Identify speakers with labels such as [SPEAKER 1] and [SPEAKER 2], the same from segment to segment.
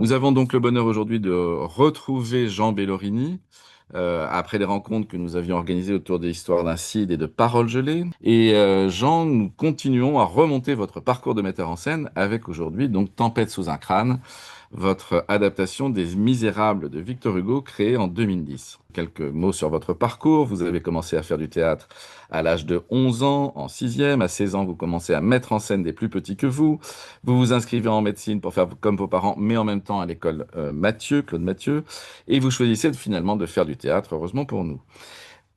[SPEAKER 1] Nous avons donc le bonheur aujourd'hui de retrouver Jean Bellorini, après les rencontres que nous avions organisées autour des histoires d'un Cid et de Paroles gelées. Et Jean, nous continuons à remonter votre parcours de metteur en scène avec aujourd'hui donc Tempête sous un crâne, votre adaptation des Misérables de Victor Hugo créée en 2010. Quelques mots sur votre parcours. Vous avez commencé à faire du théâtre à l'âge de 11 ans, en sixième. À 16 ans, vous commencez à mettre en scène des plus petits que vous. Vous vous inscrivez en médecine pour faire comme vos parents, mais en même temps à l'école Mathieu, Claude Mathieu. Et vous choisissez finalement de faire du théâtre, heureusement pour nous.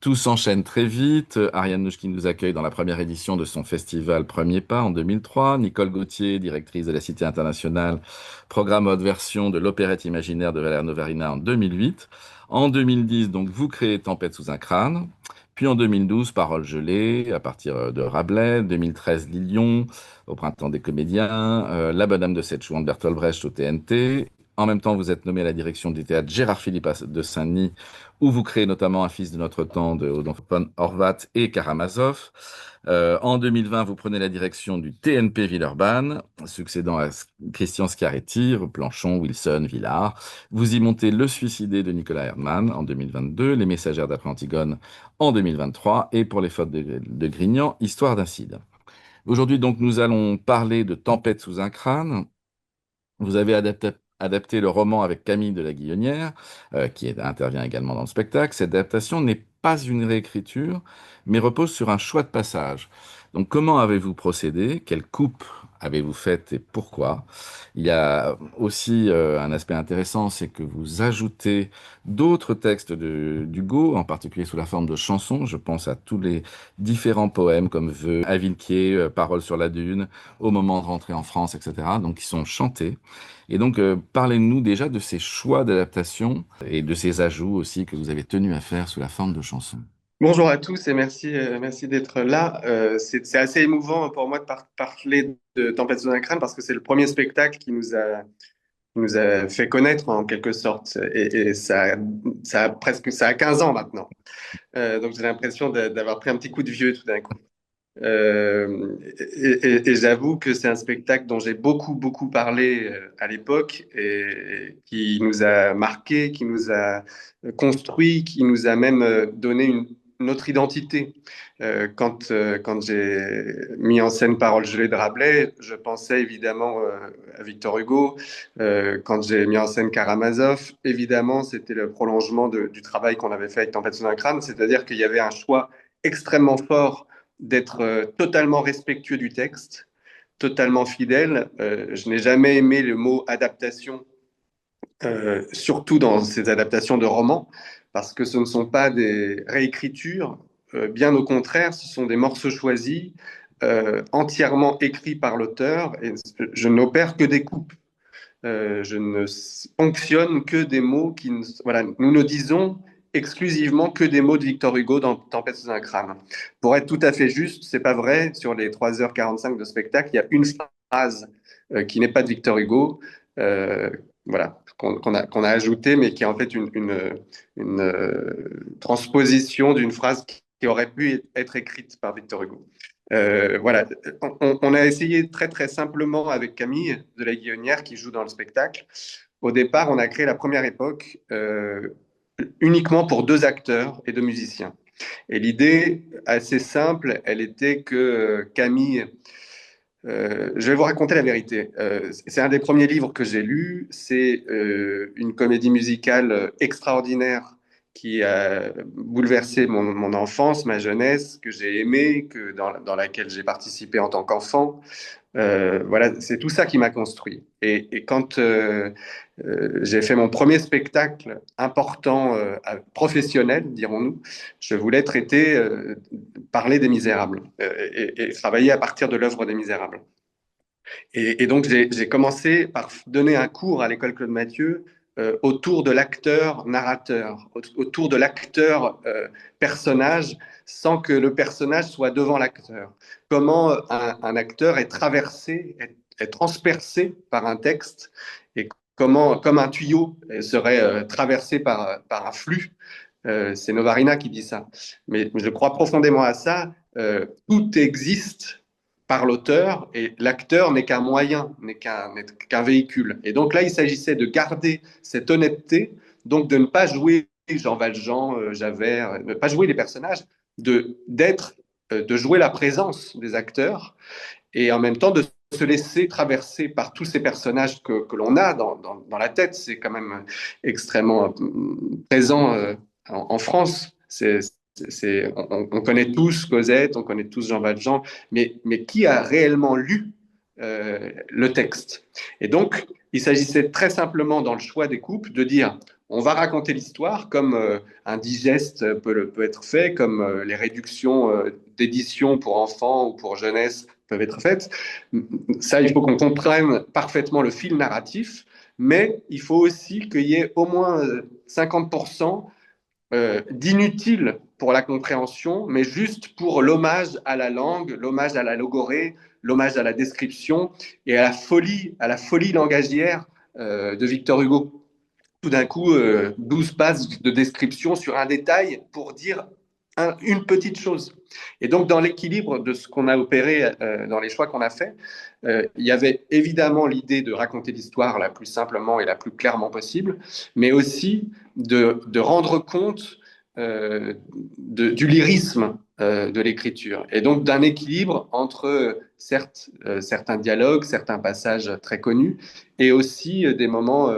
[SPEAKER 1] Tout s'enchaîne très vite. Ariane Nouch qui nous accueille dans la première édition de son festival Premier Pas en 2003. Nicole Gauthier, directrice de la Cité internationale, programme haute version de l'opérette imaginaire de Valère Novarina en 2008. En 2010, donc, vous créez Tempête sous un crâne. Puis en 2012, Paroles gelées, à partir de Rabelais. 2013, Lilion, au Printemps des comédiens. La Bonne Dame de Sept Chouans de Bertolt Brecht au TNT. En même temps, vous êtes nommé à la direction du théâtre Gérard Philippe de Saint-Denis, où vous créez notamment Un fils de notre temps de Odon von Horvath et Karamazov. En 2020, vous prenez la direction du TNP Villeurbanne, succédant à Christian Schiaretti, Planchon, Wilson, Villard. Vous y montez Le Suicidé de Nicolas Herman en 2022, Les Messagères d'après Antigone en 2023 et pour les fautes de Grignan, Histoire d'un Cid. Aujourd'hui, donc, nous allons parler de Tempête sous un crâne. Vous avez adapté le roman avec Camille de la Guillonnière, intervient également dans le spectacle. Cette adaptation n'est pas une réécriture, mais repose sur un choix de passage. Donc, comment avez-vous procédé? Quelle coupe avez-vous faite et pourquoi? Il y a aussi un aspect intéressant, c'est que vous ajoutez d'autres textes d'Hugo, en particulier sous la forme de chansons. Je pense à tous les différents poèmes comme Vœux, À Villequier, Paroles sur la dune, Au moment de rentrer en France, etc. Donc, qui sont chantés. Et donc, parlez-nous déjà de ces choix d'adaptation et de ces ajouts aussi que vous avez tenu à faire sous la forme de chansons.
[SPEAKER 2] Bonjour à tous et merci d'être là. C'est assez émouvant pour moi de parler de Tempête sous un crâne parce que c'est le premier spectacle qui nous a fait connaître en quelque sorte et ça a 15 ans maintenant. Donc j'ai l'impression d'avoir pris un petit coup de vieux tout d'un coup. Et j'avoue que c'est un spectacle dont j'ai beaucoup parlé à l'époque et qui nous a marqué, qui nous a construit, qui nous a même donné une autre identité. Quand j'ai mis en scène Paroles gelées de Rabelais, je pensais évidemment à Victor Hugo. Quand j'ai mis en scène Karamazov, évidemment, c'était le prolongement du travail qu'on avait fait avec Tempête sous un crâne, c'est-à-dire qu'il y avait un choix extrêmement fort d'être totalement respectueux du texte, totalement fidèle. Je n'ai jamais aimé le mot adaptation, surtout dans ces adaptations de romans, parce que ce ne sont pas des réécritures, bien au contraire, ce sont des morceaux choisis, entièrement écrits par l'auteur, et je n'opère que des coupes. Je ne ponctionne que des mots Voilà, nous ne disons exclusivement que des mots de Victor Hugo dans Tempête sous un crâne. Pour être tout à fait juste, c'est pas vrai. Sur les 3h45 de spectacle, il y a une phrase qui n'est pas de Victor Hugo, euh, voilà, qu'on a ajoutée, mais qui est en fait une transposition d'une phrase qui aurait pu être écrite par Victor Hugo. Voilà, on a essayé très simplement avec Camille de la Guillonnière qui joue dans le spectacle. Au départ, on a créé la première époque uniquement pour deux acteurs et deux musiciens. Et l'idée, assez simple, elle était que Camille, je vais vous raconter la vérité. C'est un des premiers livres que j'ai lu. C'est une comédie musicale extraordinaire qui a bouleversé mon enfance, ma jeunesse, que j'ai aimée, dans laquelle j'ai participé en tant qu'enfant. Voilà, c'est tout ça qui m'a construit. Et quand j'ai fait mon premier spectacle important, professionnel, dirons-nous, je voulais parler des Misérables et travailler à partir de l'œuvre des Misérables. Et donc, j'ai commencé par donner un cours à l'école Claude Mathieu autour de l'acteur narrateur, autour de l'acteur personnage, sans que le personnage soit devant l'acteur. Comment un acteur est traversé, est transpercé par un texte, et comment, comme un tuyau serait traversé par un flux. C'est Novarina qui dit ça. Mais je crois profondément à ça. Tout existe par l'auteur et l'acteur n'est qu'un moyen, n'est qu'un véhicule. Et donc là, il s'agissait de garder cette honnêteté, donc de ne pas jouer Jean Valjean, Javert, ne pas jouer les personnages, de jouer la présence des acteurs et en même temps de se laisser traverser par tous ces personnages que l'on a dans la tête. C'est quand même extrêmement présent en France. On connaît tous Cosette, on connaît tous Jean Valjean, mais qui a réellement lu le texte? Et donc, il s'agissait très simplement dans le choix des coupes de dire on va raconter l'histoire comme un digeste peut être fait, comme les réductions d'édition pour enfants ou pour jeunesse peuvent être faites. Ça, il faut qu'on comprenne parfaitement le fil narratif, mais il faut aussi qu'il y ait au moins 50% d'inutile pour la compréhension, mais juste pour l'hommage à la langue, l'hommage à la logorée, l'hommage à la description et à la folie langagière de Victor Hugo. Tout d'un coup, 12 pages de description sur un détail pour dire une petite chose. Et donc, dans l'équilibre de ce qu'on a opéré, dans les choix qu'on a faits, il y avait évidemment l'idée de raconter l'histoire la plus simplement et la plus clairement possible, mais aussi de rendre compte du lyrisme de l'écriture, et donc d'un équilibre entre, certes, certains dialogues, certains passages très connus, et aussi des moments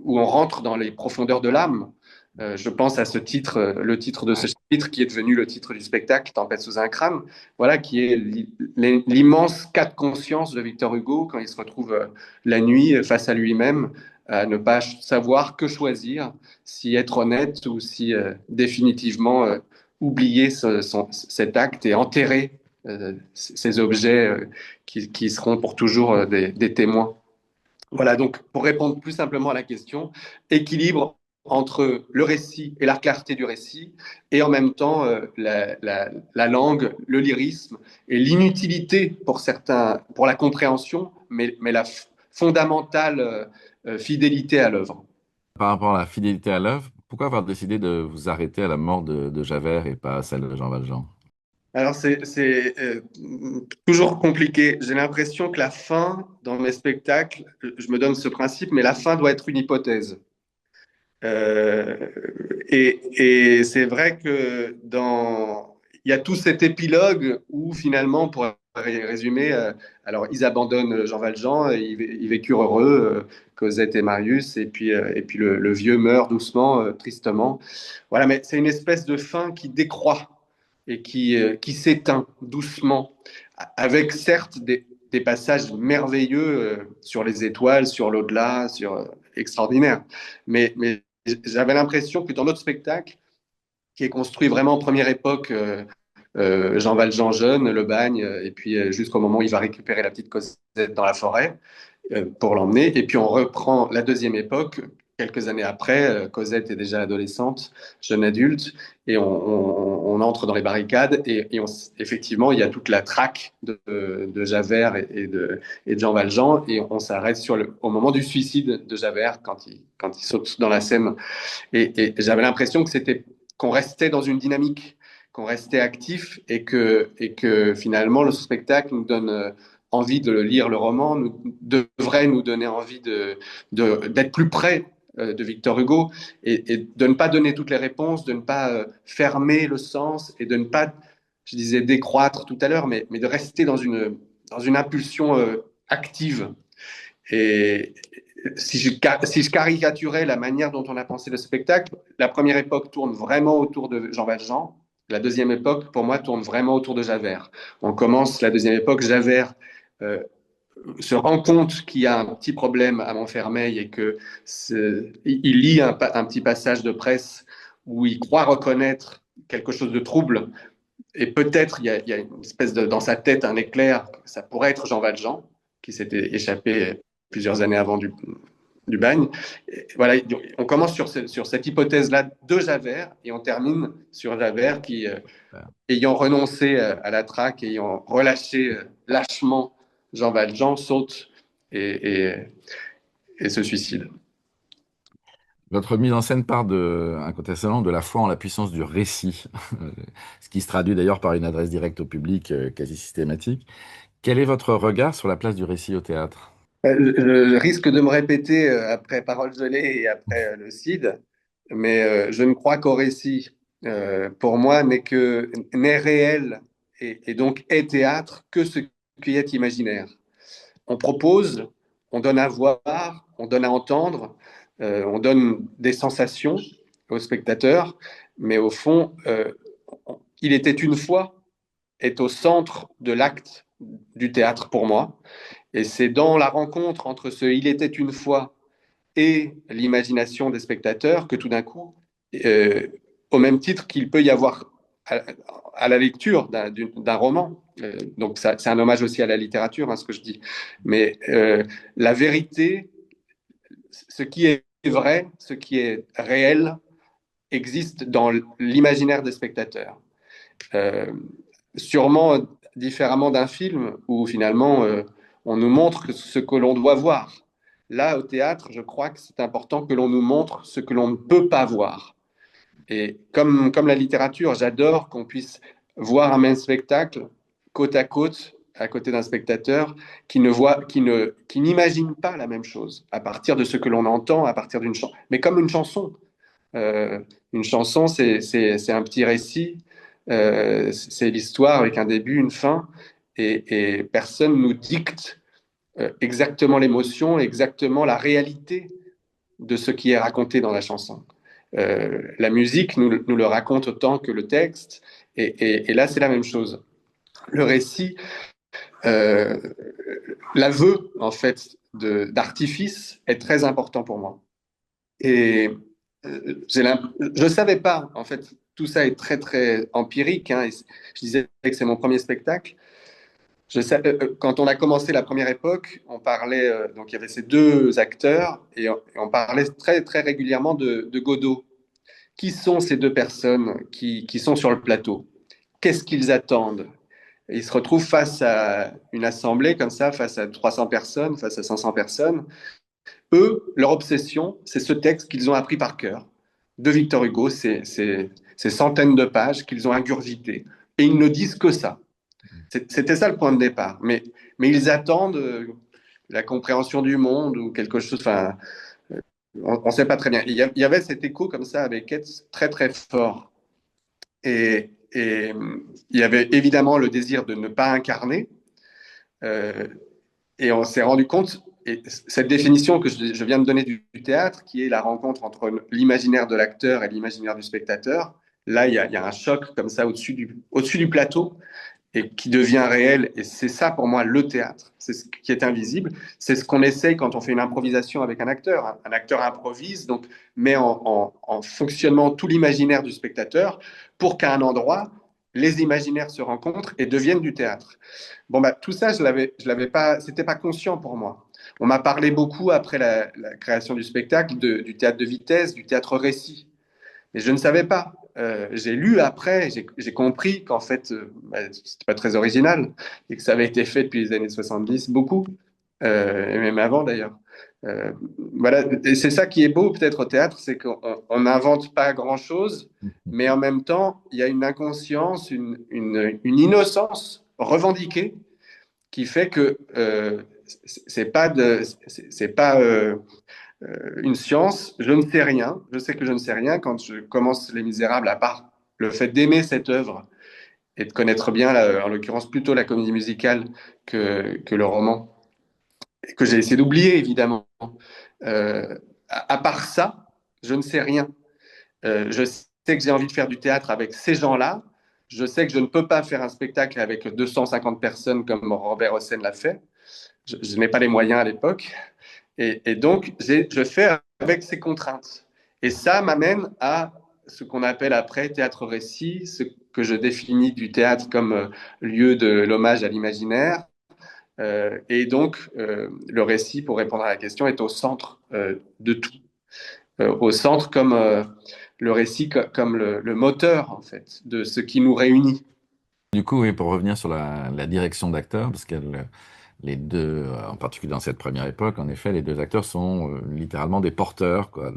[SPEAKER 2] où on rentre dans les profondeurs de l'âme. Je pense à ce titre, le titre de ce chapitre qui est devenu le titre du spectacle, Tempête sous un crâne, voilà, qui est l'immense cas de conscience de Victor Hugo quand il se retrouve la nuit face à lui-même, à ne pas savoir que choisir, si être honnête ou si définitivement oublier cet acte et enterrer ces objets qui seront pour toujours des témoins. Voilà, donc pour répondre plus simplement à la question, équilibre entre le récit et la clarté du récit, et en même temps la langue, le lyrisme et l'inutilité pour certains, pour la compréhension, mais la fondamentale fidélité à l'œuvre.
[SPEAKER 1] Par rapport à la fidélité à l'œuvre, pourquoi avoir décidé de vous arrêter à la mort de Javert et pas à celle de Jean Valjean?
[SPEAKER 2] Alors c'est toujours compliqué. J'ai l'impression que la fin dans mes spectacles, je me donne ce principe, mais la fin doit être une hypothèse. Euh, et c'est vrai que il y a tout cet épilogue où finalement, pour résumer, alors ils abandonnent Jean Valjean, ils vécurent heureux, Cosette et Marius, et puis le vieux meurt doucement, tristement. Voilà, mais c'est une espèce de fin qui décroît et qui s'éteint doucement, avec certes des passages merveilleux sur les étoiles, sur l'au-delà, extraordinaire. Mais j'avais l'impression que dans notre spectacle, qui est construit vraiment en première époque, Jean Valjean jeune, le bagne, et puis jusqu'au moment où il va récupérer la petite Cosette dans la forêt pour l'emmener. Et puis on reprend la deuxième époque, quelques années après, Cosette est déjà adolescente, jeune adulte, et on entre dans les barricades, effectivement, il y a toute la traque de Javert et de Jean Valjean, et on s'arrête au moment du suicide de Javert, quand il saute dans la Seine. Et j'avais l'impression qu'on restait dans une dynamique, qu'on restait actif et que finalement le spectacle nous donne envie de lire le roman, devrait nous donner envie d'être plus près de Victor Hugo et de ne pas donner toutes les réponses, de ne pas fermer le sens et de ne pas, je disais, décroître tout à l'heure, mais de rester dans une impulsion active. Et si je caricaturais la manière dont on a pensé le spectacle, la première époque tourne vraiment autour de Jean Valjean. La deuxième époque, pour moi, tourne vraiment autour de Javert. On commence la deuxième époque, Javert euh, se rend compte qu'il y a un petit problème à Montfermeil et il lit un petit passage de presse où il croit reconnaître quelque chose de trouble. Et peut-être il y a une espèce dans sa tête un éclair, ça pourrait être Jean Valjean qui s'était échappé plusieurs années avant du bagne. Et voilà, on commence sur cette hypothèse-là de Javert et on termine sur Javert qui, ayant renoncé à la traque, ayant relâché lâchement Jean Valjean, saute et, et se suicide.
[SPEAKER 1] Votre mise en scène part incontestablement de la foi en la puissance du récit, ce qui se traduit d'ailleurs par une adresse directe au public quasi systématique. Quel est votre regard sur la place du récit au théâtre?
[SPEAKER 2] Je risque de me répéter après Parole gelée et après le CID, mais je ne crois qu'au récit. Pour moi, n'est réel et donc est théâtre que ce qui est imaginaire. On propose, on donne à voir, on donne à entendre, on donne des sensations aux spectateurs, mais au fond, il était une fois est au centre de l'acte du théâtre pour moi. Et c'est dans la rencontre entre ce Il était une fois et l'imagination des spectateurs que tout d'un coup, euh, au même titre qu'il peut y avoir à la lecture d'un roman, donc c'est un hommage aussi à la littérature, hein, ce que je dis, mais la vérité, ce qui est vrai, ce qui est réel, existe dans l'imaginaire des spectateurs. Euh, Sûrement différemment d'un film où finalement on nous montre ce que l'on doit voir. Là, au théâtre, je crois que c'est important que l'on nous montre ce que l'on ne peut pas voir. Et comme la littérature, j'adore qu'on puisse voir un même spectacle côte à côté d'un spectateur qui n'imagine pas la même chose à partir de ce que l'on entend, à partir d'une chanson. Mais comme une chanson, euh, une chanson, c'est un petit récit, c'est l'histoire avec un début, une fin, et personne nous dicte exactement l'émotion, exactement la réalité de ce qui est raconté dans la chanson. La musique nous le raconte autant que le texte, et là c'est la même chose. Le récit, euh, l'aveu en fait d'artifice est très important pour moi. Et je ne savais pas, en fait, tout ça est très, très empirique. Hein, je disais que c'est mon premier spectacle. Quand on a commencé la première époque, on parlait, donc il y avait ces deux acteurs, et on parlait très, très régulièrement de Godot. Qui sont ces deux personnes qui sont sur le plateau? Qu'est-ce qu'ils attendent? Ils se retrouvent face à une assemblée comme ça, face à 300 personnes, face à 500 personnes. Eux, leur obsession, c'est ce texte qu'ils ont appris par cœur de Victor Hugo, ces centaines de pages qu'ils ont ingurgitées. Et ils ne disent que ça. C'était ça le point de départ. Mais ils attendent la compréhension du monde ou quelque chose. Enfin, on ne sait pas très bien. Il y avait cet écho comme ça avec Keats très très fort. Et il y avait évidemment le désir de ne pas incarner. Euh, Et on s'est rendu compte, et cette définition que je viens de donner du théâtre, qui est la rencontre entre l'imaginaire de l'acteur et l'imaginaire du spectateur, là, il y a un choc comme ça au-dessus du plateau et qui devient réel. Et c'est ça pour moi le théâtre. C'est ce qui est invisible. C'est ce qu'on essaye quand on fait une improvisation avec un acteur. Un acteur improvise, donc met en fonctionnement tout l'imaginaire du spectateur pour qu'à un endroit, les imaginaires se rencontrent et deviennent du théâtre. Bon, bah, tout ça, je l'avais pas, c'était pas conscient pour moi. On m'a parlé beaucoup après la création du spectacle du théâtre de vitesse, du théâtre récit. Mais je ne savais pas. J'ai lu après, j'ai compris qu'en fait, bah, c'était pas très original et que ça avait été fait depuis les années 70, beaucoup, et même avant d'ailleurs. Euh, voilà, et c'est ça qui est beau peut-être au théâtre, c'est qu'on n'invente pas grand-chose, mais en même temps, il y a une inconscience, une innocence revendiquée qui fait que c'est pas une science, je ne sais rien, je sais que je ne sais rien quand je commence Les Misérables, à part le fait d'aimer cette œuvre et de connaître bien, en l'occurrence, plutôt la comédie musicale que le roman, et que j'ai essayé d'oublier, évidemment. À part ça, je ne sais rien. Je sais que j'ai envie de faire du théâtre avec ces gens-là. Je sais que je ne peux pas faire un spectacle avec 250 personnes comme Robert Hossein l'a fait. Je n'ai pas les moyens à l'époque. Et donc, je fais avec ces contraintes. Et ça m'amène à ce qu'on appelle après théâtre-récit, ce que je définis du théâtre comme lieu de l'hommage à l'imaginaire. Et donc, le récit, pour répondre à la question, est au centre de tout. Au centre comme le récit, comme le moteur, en fait, de ce qui nous réunit.
[SPEAKER 1] Du coup, oui, pour revenir sur la direction d'acteur, parce qu'elle les deux, en particulier dans cette première époque, en effet, les deux acteurs sont littéralement des porteurs, quoi.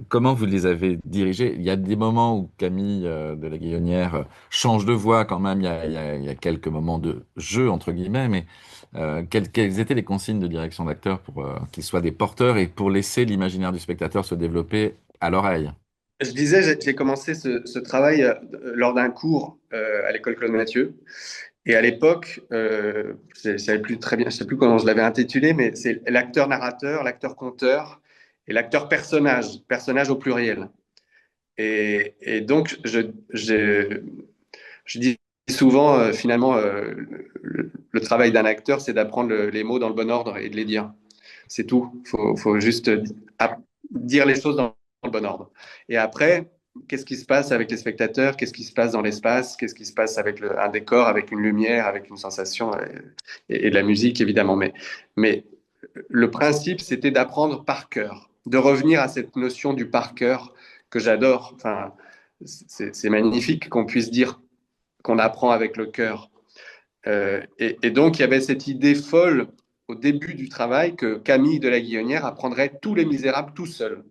[SPEAKER 1] Comment vous les avez dirigés? Il y a des moments où Camille de la Guillonnière change de voix quand même. Il y a quelques moments de jeu entre guillemets, mais quelles étaient les consignes de direction d'acteurs pour qu'ils soient des porteurs et pour laisser l'imaginaire du spectateur se développer à l'oreille?
[SPEAKER 2] Je disais, j'ai commencé ce travail lors d'un cours à l'école Claude Mathieu. Et à l'époque, je ne savais plus très bien, je sais plus comment je l'avais intitulé, mais c'est l'acteur narrateur, l'acteur conteur et l'acteur personnage, personnage au pluriel. Et donc, je dis souvent, finalement, le travail d'un acteur, c'est d'apprendre les mots dans le bon ordre et de les dire. C'est tout. Faut juste dire les choses dans le bon ordre. Et après, qu'est-ce qui se passe avec les spectateurs? Qu'est-ce qui se passe dans l'espace? Qu'est-ce qui se passe avec un décor, avec une lumière, avec une sensation et de la musique, évidemment. Mais le principe, c'était d'apprendre par cœur, de revenir à cette notion du par cœur que j'adore. Enfin, c'est magnifique qu'on puisse dire qu'on apprend avec le cœur. Et donc, il y avait cette idée folle au début du travail que Camille de la Guillonnière apprendrait tous les Misérables tout seul.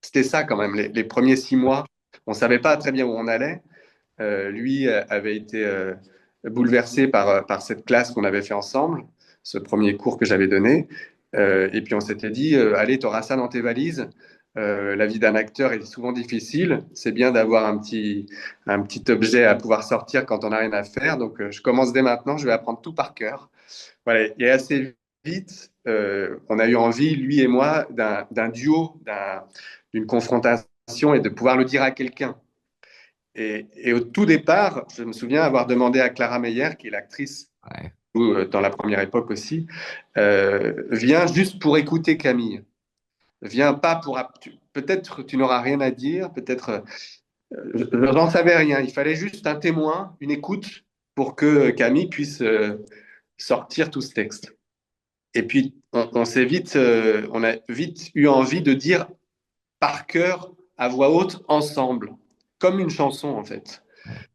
[SPEAKER 2] C'était ça quand même, les premiers 6 mois. On ne savait pas très bien où on allait. Lui avait été bouleversé par cette classe qu'on avait fait ensemble, ce premier cours que j'avais donné. Et puis on s'était dit, allez, tu auras ça dans tes valises. La vie d'un acteur est souvent difficile. C'est bien d'avoir un petit objet à pouvoir sortir quand on n'a rien à faire. Donc je commence dès maintenant, je vais apprendre tout par cœur. Voilà. Et assez vite, on a eu envie, lui et moi, d'un duo, d'une confrontation et de pouvoir le dire à quelqu'un. Et au tout départ, je me souviens avoir demandé à Clara Meyer, qui est l'actrice
[SPEAKER 1] Ouais.
[SPEAKER 2] dans la première époque aussi, viens juste pour écouter Camille. Viens pas pour... Peut-être tu n'auras rien à dire, peut-être... je n'en savais rien. Il fallait juste un témoin, une écoute pour que Camille puisse sortir tout ce texte. Et puis, on a vite eu envie de dire par cœur, à voix haute, ensemble, comme une chanson en fait.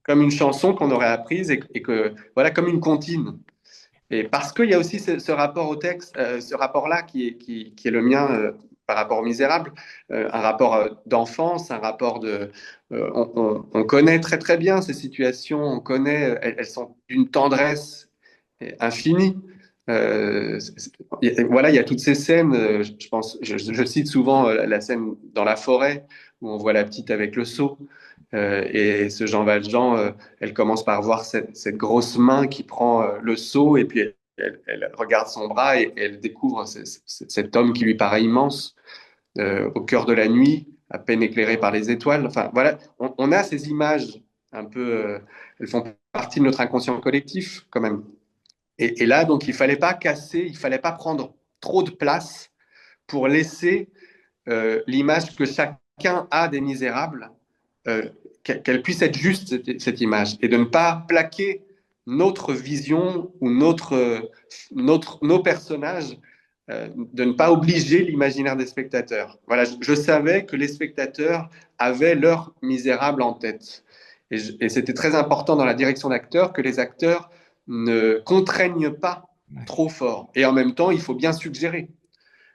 [SPEAKER 2] Comme une chanson qu'on aurait apprise et que, voilà, comme une comptine. Et parce qu'il y a aussi ce rapport au texte, ce rapport-là qui est le mien par rapport aux Misérables, un rapport d'enfance, un rapport de... on connaît très très bien ces situations, on connaît, elles sont d'une tendresse infinie. Voilà, il y a toutes ces scènes, je pense, je cite souvent la scène dans la forêt où on voit la petite avec le seau. Et ce Jean Valjean, elle commence par voir cette grosse main qui prend le seau et puis elle regarde son bras et elle découvre cet homme qui lui paraît immense au cœur de la nuit, à peine éclairé par les étoiles. Enfin voilà, on a ces images un peu, elles font partie de notre inconscient collectif quand même. Et là, donc, il fallait pas casser, il fallait pas prendre trop de place pour laisser l'image que chacun a des Misérables, qu'elle puisse être juste, cette image, et de ne pas plaquer notre vision ou nos personnages, de ne pas obliger l'imaginaire des spectateurs. Voilà, je savais que les spectateurs avaient leur Misérable en tête. Et c'était très important dans la direction d'acteurs que les acteurs ne contraignent pas
[SPEAKER 1] Ouais.
[SPEAKER 2] trop fort. Et en même temps, il faut bien suggérer.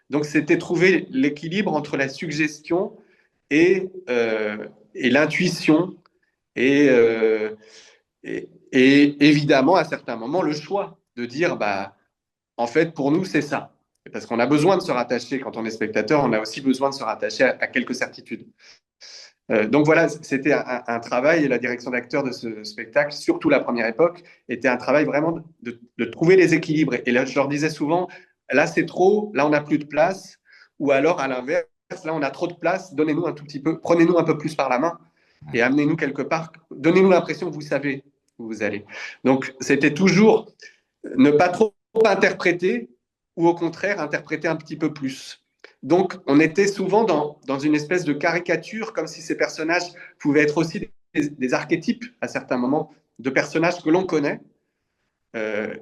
[SPEAKER 2] Donc, c'était trouver l'équilibre entre la suggestion et l'intuition et évidemment, à certains moments, le choix de dire, bah, en fait, pour nous, c'est ça. Parce qu'on a besoin de se rattacher, quand on est spectateur, on a aussi besoin de se rattacher à quelques certitudes. Donc voilà, c'était un travail, et la direction d'acteur de ce spectacle, surtout la première époque, était un travail vraiment de trouver les équilibres. Et là, je leur disais souvent, là c'est trop, là on n'a plus de place, ou alors à l'inverse, là on a trop de place, donnez-nous un tout petit peu, prenez-nous un peu plus par la main et amenez-nous quelque part, donnez-nous l'impression que vous savez où vous allez. Donc c'était toujours ne pas trop interpréter, ou au contraire interpréter un petit peu plus. Donc, on était souvent dans une espèce de caricature, comme si ces personnages pouvaient être aussi des archétypes, à certains moments, de personnages que l'on connaît.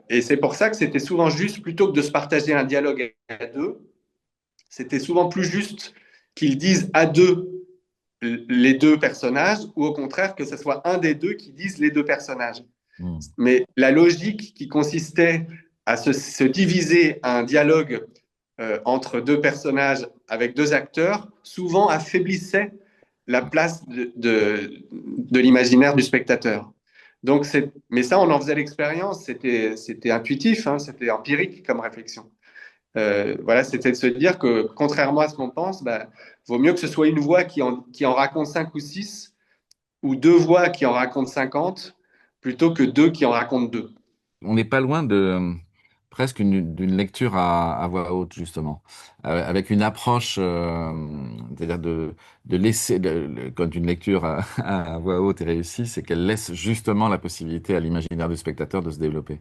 [SPEAKER 2] Et c'est pour ça que c'était souvent juste, plutôt que de se partager un dialogue à deux, c'était souvent plus juste qu'ils disent à deux les deux personnages, ou au contraire que ce soit un des deux qui dise les deux personnages.
[SPEAKER 1] Mm.
[SPEAKER 2] Mais la logique qui consistait à se diviser un dialogue entre deux personnages avec deux acteurs, souvent affaiblissait la place de l'imaginaire du spectateur. Donc, mais ça, on en faisait l'expérience, c'était intuitif, hein, c'était empirique comme réflexion. Voilà, c'était de se dire que, contrairement à ce qu'on pense, bah, vaut mieux que ce soit une voix qui en raconte cinq ou six, ou deux voix qui en racontent 50, plutôt que deux qui en racontent deux.
[SPEAKER 1] On n'est pas loin de presque d'une lecture à voix haute, justement, avec une approche, c'est-à-dire de laisser, quand une lecture à voix haute est réussie, c'est qu'elle laisse justement la possibilité à l'imaginaire du spectateur de se développer.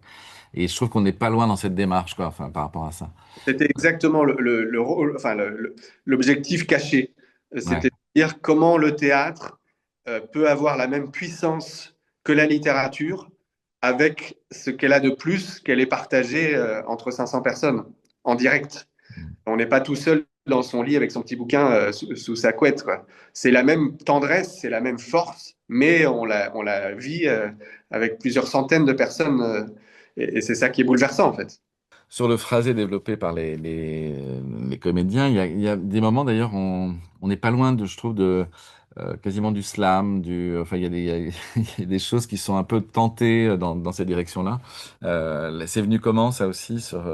[SPEAKER 1] Et je trouve qu'on n'est pas loin dans cette démarche, quoi, enfin, par rapport à ça.
[SPEAKER 2] C'était exactement le rôle, enfin, l'objectif caché.
[SPEAKER 1] Ouais.
[SPEAKER 2] C'était de dire comment le théâtre peut avoir la même puissance que la littérature avec ce qu'elle a de plus, qu'elle est partagée entre 500 personnes en direct. On n'est pas tout seul dans son lit avec son petit bouquin sous sa couette, quoi. C'est la même tendresse, c'est la même force, mais on la vit avec plusieurs centaines de personnes. Et c'est ça qui est bouleversant, en fait.
[SPEAKER 1] Sur le phrasé développé par les comédiens, il y a des moments d'ailleurs, on n'est pas loin de, je trouve, de quasiment du slam, enfin il y a des choses qui sont un peu tentées dans cette direction-là. C'est venu comment ça aussi sur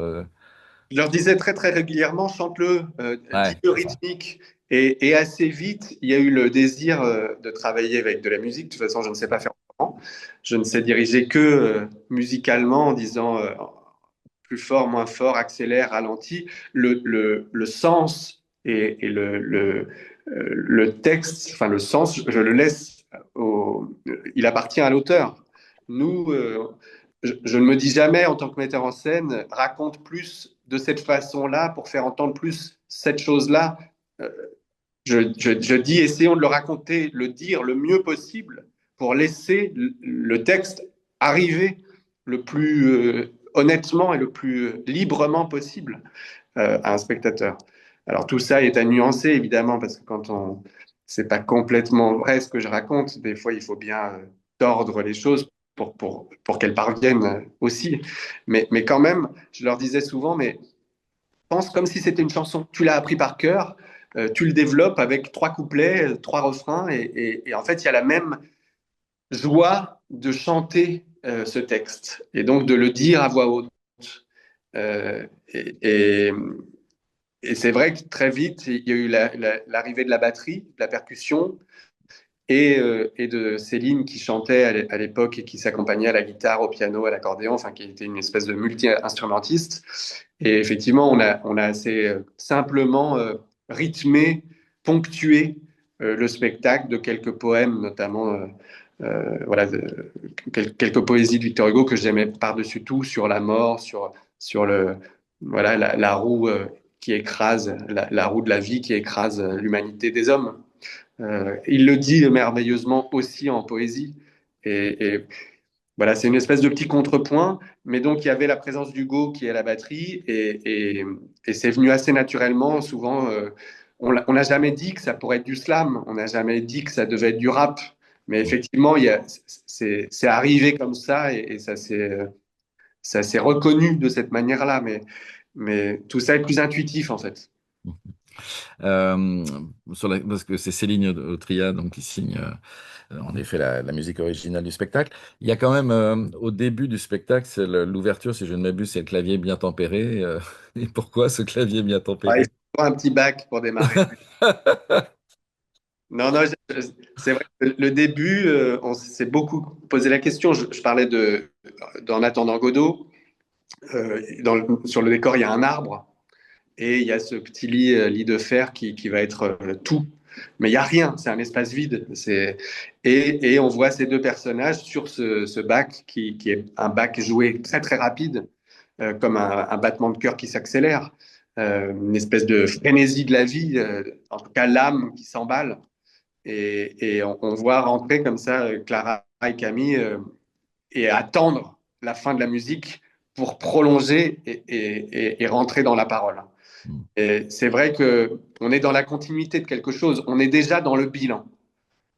[SPEAKER 2] Je leur disais très très régulièrement, chante-le,
[SPEAKER 1] ouais,
[SPEAKER 2] dis-le
[SPEAKER 1] c'est ça.
[SPEAKER 2] rythmique. Et assez vite, il y a eu le désir de travailler avec de la musique. De toute façon, je ne sais pas faire autrement. Je ne sais diriger que musicalement en disant plus fort, moins fort, accélère, ralentit. Le sens et le texte, enfin le sens, je le laisse il appartient à l'auteur. Nous, je ne me dis jamais en tant que metteur en scène, raconte plus de cette façon-là pour faire entendre plus cette chose-là. Euh, je dis, essayons de le raconter, le dire le mieux possible pour laisser le texte arriver le plus honnêtement et le plus librement possible à un spectateur. Alors tout ça est à nuancer évidemment parce que quand on c'est pas complètement vrai ce que je raconte, des fois il faut bien tordre les choses pour qu'elles parviennent aussi. Mais quand même, je leur disais souvent, mais pense comme si c'était une chanson. Tu l'as appris par cœur, tu le développes avec trois couplets, trois refrains, et en fait, il y a la même joie de chanter ce texte, et donc de le dire à voix haute. Euh, et, et, et c'est vrai que très vite, il y a eu l'arrivée de la batterie, de la percussion, et de Céline qui chantait à l'époque et qui s'accompagnait à la guitare, au piano, à l'accordéon, enfin qui était une espèce de multi-instrumentiste. Et effectivement, on a assez simplement rythmé, ponctué le spectacle de quelques poèmes, notamment voilà, quelques poésies de Victor Hugo que j'aimais par-dessus tout sur la mort, sur voilà, la roue qui écrase, la roue de la vie qui écrase l'humanité des hommes. Il le dit merveilleusement aussi en poésie. Et voilà, c'est une espèce de petit contrepoint, mais donc il y avait la présence d'Hugo qui est à la batterie, et c'est venu assez naturellement. Souvent, on n'a jamais dit que ça pourrait être du slam, on n'a jamais dit que ça devait être du rap, mais effectivement, c'est arrivé comme ça, et ça s'est reconnu de cette manière-là, mais tout ça est plus intuitif en fait.
[SPEAKER 1] Euh, parce que c'est Céline Autria donc qui signe en effet la musique originale du spectacle. Il y a quand même au début du spectacle, c'est l'ouverture, si je ne m'abuse, c'est le clavier bien tempéré. Et pourquoi ce clavier bien
[SPEAKER 2] Ouais, il
[SPEAKER 1] tempéré?
[SPEAKER 2] faut un petit bac pour démarrer. Non, non, c'est vrai que le début, on s'est beaucoup posé la question. Je parlais d'En attendant Godot. Sur le décor, il y a un arbre et il y a ce petit lit de fer qui va être tout. Mais il n'y a rien, c'est un espace vide. Et on voit ces deux personnages sur ce bac qui est un bac joué très très rapide, comme un battement de cœur qui s'accélère, une espèce de frénésie de la vie, en tout cas l'âme qui s'emballe. Et on voit rentrer comme ça Clara et Camille et attendre la fin de la musique pour prolonger et rentrer dans la parole. Et c'est vrai que on est dans la continuité de quelque chose. On est déjà dans le bilan.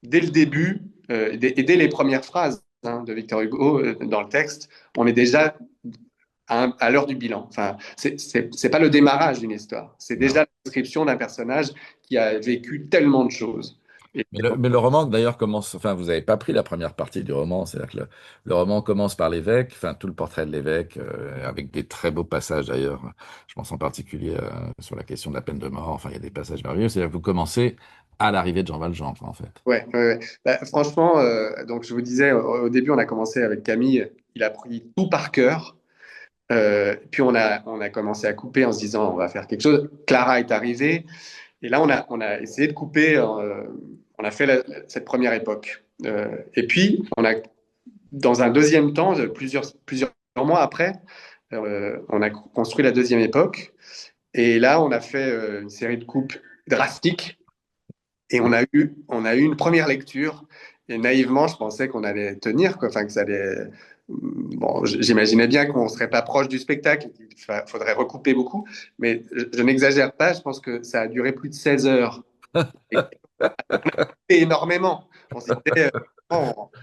[SPEAKER 2] Dès le début et dès les premières phrases, hein, de Victor Hugo dans le texte, on est déjà à l'heure du bilan. Enfin, c'est pas le démarrage d'une histoire, c'est déjà
[SPEAKER 1] Non.
[SPEAKER 2] la description d'un personnage qui a vécu tellement de choses. Et
[SPEAKER 1] Mais le roman, d'ailleurs, commence. Enfin, vous n'avez pas pris la première partie du roman. C'est-à-dire que le roman commence par l'évêque, enfin, tout le portrait de l'évêque, avec des très beaux passages d'ailleurs. Je pense en particulier sur la question de la peine de mort. Enfin, il y a des passages merveilleux. C'est-à-dire que vous commencez à l'arrivée de Jean Valjean, quoi, en fait.
[SPEAKER 2] ouais, ouais, ouais. Bah, franchement, donc je vous disais, au début, on a commencé avec Camille, il a pris tout par cœur. Puis on a commencé à couper en se disant on va faire quelque chose. Clara est arrivée et là on a essayé de couper. On a fait cette première époque. Et puis on a dans un deuxième temps, plusieurs mois après, on a construit la deuxième époque. Et là on a fait une série de coupes drastiques et on a eu une première lecture. Et naïvement, je pensais qu'on allait tenir, quoi. Enfin, que ça allait. Bon, j'imaginais bien qu'on ne serait pas proche du spectacle, qu'il faudrait recouper beaucoup, mais je n'exagère pas, je pense que ça a duré plus de 16 heures. Et énormément.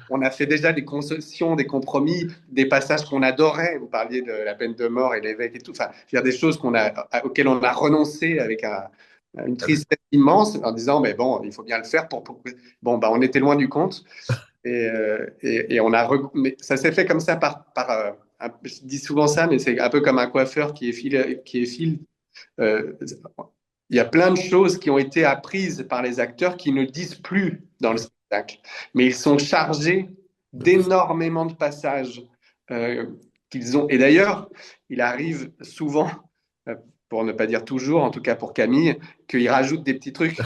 [SPEAKER 2] On a fait déjà des concessions, des compromis, des passages qu'on adorait. Vous parliez de la peine de mort et l'évêque et tout. Enfin, il y a des choses auxquelles on a renoncé avec une tristesse immense en disant, mais bon, il faut bien le faire Bon, bah, on était loin du compte. Et mais ça s'est fait comme ça je dis souvent ça, mais c'est un peu comme un coiffeur qui est fil. euh, il y a plein de choses qui ont été apprises par les acteurs qui ne disent plus dans le spectacle, mais ils sont chargés
[SPEAKER 1] De tout ça.
[SPEAKER 2] d'énormément de passages euh, qu'ils ont. Et d'ailleurs, il arrive souvent, euh, pour ne pas dire toujours, en tout cas pour Camille, qu'il rajoute des petits trucs.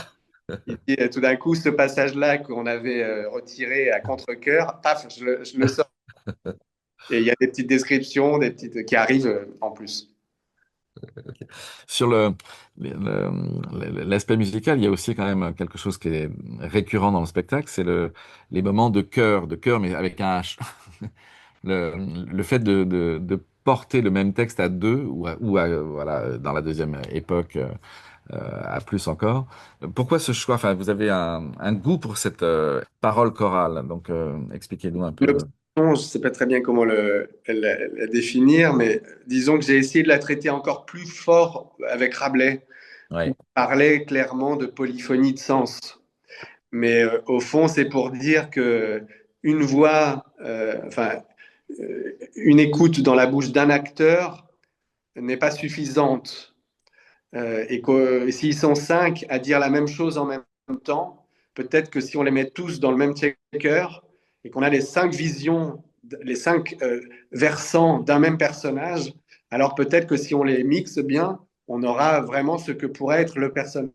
[SPEAKER 2] Il dit tout d'un coup, ce passage-là qu'on avait retiré à contre-cœur, paf, je le sors. Et il y a des petites descriptions, des petites qui arrivent en plus.
[SPEAKER 1] Ok. Sur l'aspect musical, il y a aussi quand même quelque chose qui est récurrent dans le spectacle, c'est les moments de chœur, mais avec un H. Le, le fait de porter le même texte à deux, voilà, dans la deuxième époque, à plus encore. Pourquoi ce choix? Enfin, vous avez un goût pour cette parole chorale, donc expliquez-nous un peu.
[SPEAKER 2] L'obsession, je ne sais pas très bien comment la définir, mais disons que j'ai essayé de la traiter encore plus fort avec Rabelais, où
[SPEAKER 1] Ouais.
[SPEAKER 2] il parlait clairement de polyphonie de sens. Mais au fond, c'est pour dire que une voix, enfin, une écoute dans la bouche d'un acteur n'est pas suffisante. Et que s'ils sont 5 à dire la même chose en même temps, peut-être que si on les met tous dans le même checker et qu'on a les 5 visions, les 5 versants d'un même personnage, alors peut-être que si on les mixe bien, on aura vraiment ce que pourrait être le personnage.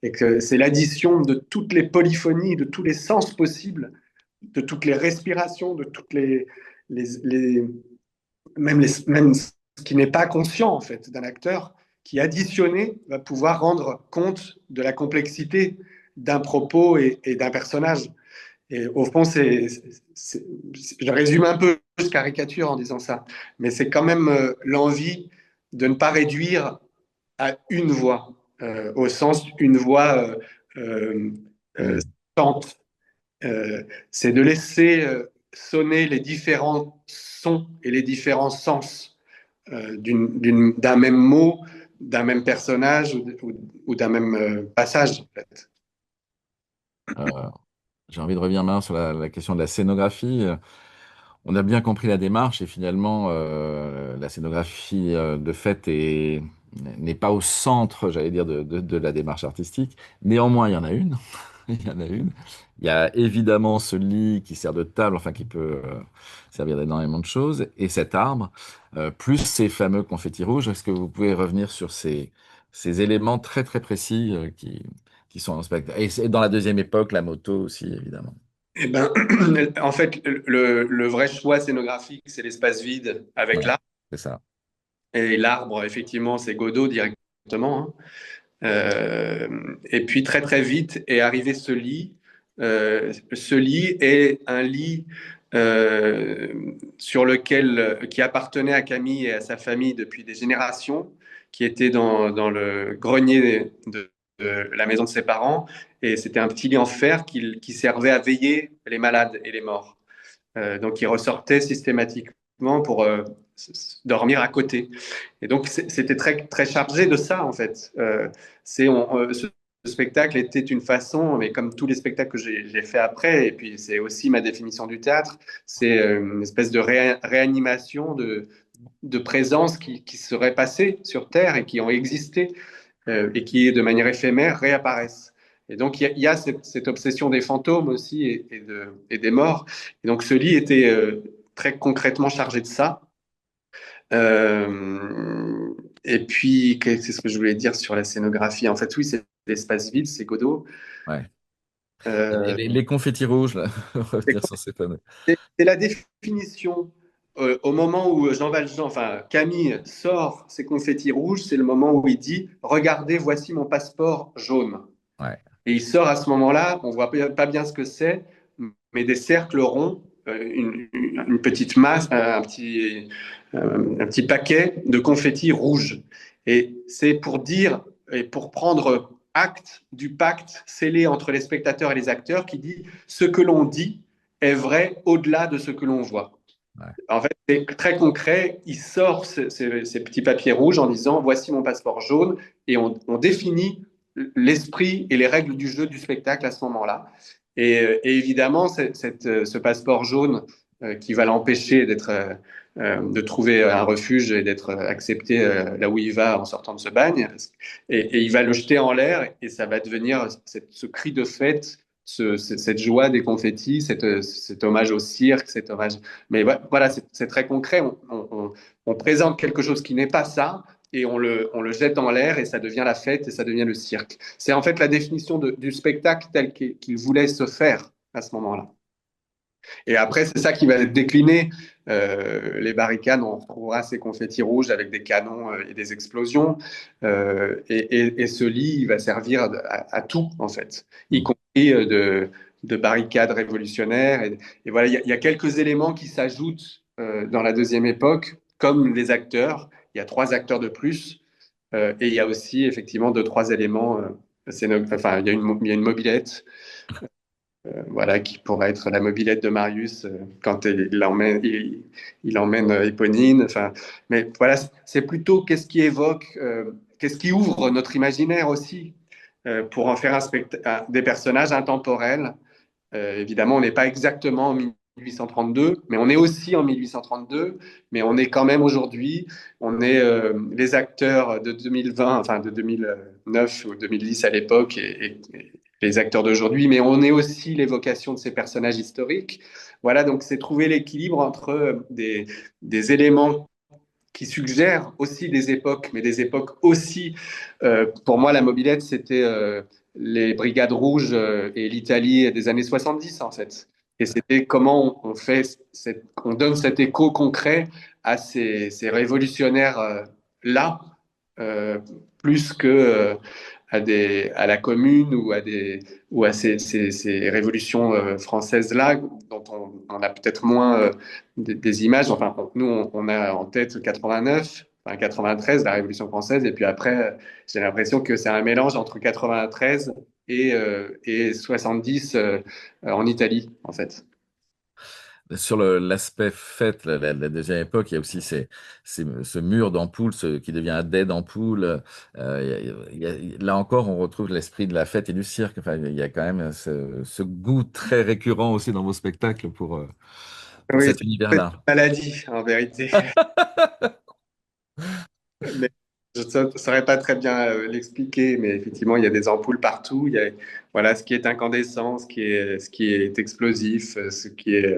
[SPEAKER 2] Et que c'est l'addition de toutes les polyphonies, de tous les sens possibles, de toutes les respirations, de toutes les même ce qui n'est pas conscient en fait d'un acteur, qui additionné va pouvoir rendre compte de la complexité d'un propos et d'un personnage. Et au fond, je résume un peu, je caricature en disant ça, mais c'est quand même l'envie de ne pas réduire à une voix, au sens une voix
[SPEAKER 1] Mm.
[SPEAKER 2] tente. C'est de laisser sonner les différents sons et les différents sens d'un même mot, d'un même personnage ou d'un même passage. En fait.
[SPEAKER 1] Euh, j'ai envie de revenir maintenant sur la question de la scénographie. On a bien compris la démarche et finalement, la scénographie de fait n'est pas au centre, j'allais dire, de la démarche artistique. Néanmoins, il y en a une. Il y en a une. Il y a évidemment ce lit qui sert de table, enfin qui peut servir d'énormément de choses, et cet arbre, plus ces fameux confettis rouges. Est-ce que vous pouvez revenir sur ces éléments très très précis qui sont en spectacle? Et c'est dans la deuxième époque, la moto aussi, évidemment.
[SPEAKER 2] Eh ben, en fait, le vrai choix scénographique, c'est l'espace vide avec
[SPEAKER 1] Ouais,
[SPEAKER 2] l'arbre.
[SPEAKER 1] c'est ça.
[SPEAKER 2] Et l'arbre, effectivement, c'est Godot directement. Hein. Et puis très très vite est arrivé ce lit. Ce lit est un lit qui appartenait à Camille et à sa famille depuis des générations, qui était dans le grenier de la maison de ses parents. Et c'était un petit lit en fer qui servait à veiller les malades et les morts. Donc, il ressortait systématiquement pour dormir à côté. Et donc, c'était très, très chargé de ça, en fait. Ce spectacle était une façon, mais comme tous les spectacles que j'ai fait après, et puis c'est aussi ma définition du théâtre, c'est une espèce de réanimation de présences qui seraient passées sur Terre et qui ont existé et qui, de manière éphémère, réapparaissent. Et donc, il y a cette obsession des fantômes aussi et des morts. Et donc, ce lit était très concrètement chargé de ça. Euh, et puis, c'est ce que je voulais dire sur la scénographie. En fait, oui, c'est l'espace vide, c'est Godot.
[SPEAKER 1] Ouais. Et
[SPEAKER 2] Euh,
[SPEAKER 1] les confettis rouges, là, revenir sur ces fameux.
[SPEAKER 2] c'est la définition. Au moment où Jean Valjean, enfin Camille sort ses confettis rouges, c'est le moment où il dit regardez, voici mon passeport jaune.
[SPEAKER 1] Ouais.
[SPEAKER 2] Et il sort à ce moment-là, on voit pas bien ce que c'est, mais des cercles ronds, une petite masse, un petit paquet de confettis rouges. Et c'est pour dire et pour prendre acte du pacte scellé entre les spectateurs et les acteurs qui dit ce que l'on dit est vrai au-delà de ce que l'on voit.
[SPEAKER 1] Ouais.
[SPEAKER 2] En fait, c'est très concret. Il sort ces petits papiers rouges en disant voici mon passeport jaune et on définit l'esprit et les règles du jeu du spectacle à ce moment-là. Et évidemment, ce passeport jaune qui va l'empêcher de trouver un refuge et d'être accepté là où il va en sortant de ce bagne. Et il va le jeter en l'air et ça va devenir ce cri de fête, cette joie des confettis, cet hommage au cirque, cet hommage. Mais voilà, c'est très concret. On présente quelque chose qui n'est pas ça et on le jette en l'air et ça devient la fête et ça devient le cirque. C'est en fait la définition du spectacle tel qu'il voulait se faire à ce moment-là. Et après, c'est ça qui va être décliné. Les barricades, on retrouvera ces confettis rouges avec des canons et des explosions. Et ce lit, il va servir à tout, en fait, y
[SPEAKER 1] Mm.
[SPEAKER 2] compris de barricades révolutionnaires. Et voilà, il y a quelques éléments qui s'ajoutent dans la deuxième époque, comme les acteurs. Il y a trois acteurs de plus. Et il y a aussi, effectivement, deux, trois éléments. Enfin, il y a une mobilette voilà, qui pourrait être la mobilette de Marius quand il emmène Éponine. Enfin, mais voilà, c'est plutôt qu'est-ce qui ouvre notre imaginaire aussi pour en faire des personnages intemporels. Évidemment, on n'est pas exactement en 1832, mais on est aussi en 1832, mais on est quand même aujourd'hui, on est les acteurs de 2020, enfin de 2009 ou 2010 à l'époque et les acteurs d'aujourd'hui, mais on est aussi l'évocation de ces personnages historiques. Voilà, donc c'est trouver l'équilibre entre des éléments qui suggèrent aussi des époques, mais des époques aussi. Pour moi, la mobilette, c'était les Brigades Rouges et l'Italie des années 70, en fait. Et c'était comment on fait, on donne cet écho concret à ces révolutionnaires là, euh, plus que à la Commune ou à ces révolutions françaises-là, dont on a peut-être moins des images. Enfin, nous, on a en tête 89, enfin 93, la Révolution française, et puis après, j'ai l'impression que c'est un mélange entre 93 et 70 en Italie, en fait.
[SPEAKER 1] Sur l'aspect fête, la deuxième époque, il y a aussi ce mur d'ampoule qui devient un dais d'ampoule. Là encore, on retrouve l'esprit de la fête et du cirque. Enfin, il y a quand même ce goût très récurrent aussi dans vos spectacles pour
[SPEAKER 2] Oui,
[SPEAKER 1] cet
[SPEAKER 2] c'est une
[SPEAKER 1] univers-là.
[SPEAKER 2] maladie, en vérité. Mais je ne saurais pas très bien l'expliquer, mais effectivement, il y a des ampoules partout. Il y a, voilà, ce qui est incandescent, ce qui est explosif, ce qui est